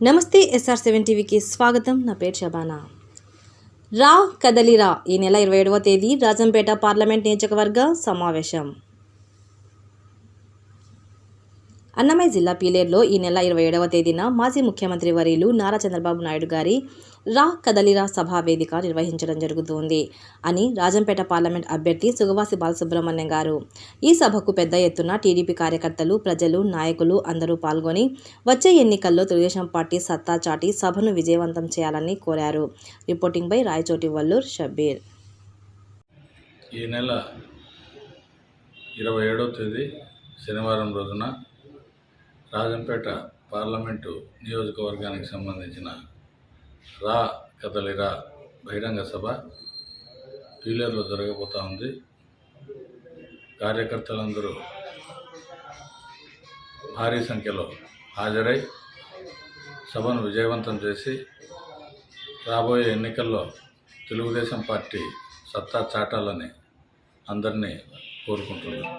నమస్తే SR7 టీవీకి స్వాగతం. నా పేరు శబానా. రా కదలిరా ఈ నెల 27వ తేదీ రాజంపేట పార్లమెంట్ నియోజకవర్గ సమావేశం. అన్నమయ్య జిల్లా పీలేరులో ఈ నెల 27వ తేదీన మాజీ ముఖ్యమంత్రి వర్యులు నారా చంద్రబాబు నాయుడు గారి రా కదలిరా సభా వేదిక నిర్వహించడం జరుగుతుంది అని రాజంపేట పార్లమెంట్ అభ్యర్థి సుగవాసి బాలసుబ్రహ్మణ్యం గారు. ఈ సభకు పెద్ద ఎత్తున టీడీపీ కార్యకర్తలు, ప్రజలు, నాయకులు అందరూ పాల్గొని వచ్చే ఎన్నికల్లో తెలుగుదేశం పార్టీ సత్తా చాటి సభను విజయవంతం చేయాలని కోరారు. Reporting by Rayachoti Vallur Shabbir. ఈ నెల 27వ తేదీ శనివారం రోజున రాజంపేట పార్లమెంటు నియోజకవర్గానికి సంబంధించిన రా కదలిరా బహిరంగ సభ పీలేరులో జరగబోతూ ఉంది. కార్యకర్తలందరూ భారీ సంఖ్యలో హాజరై సభను విజయవంతం చేసి రాబోయే ఎన్నికల్లో తెలుగుదేశం పార్టీ సత్తా చాటాలని అందరినీ కోరుకుంటున్నాను.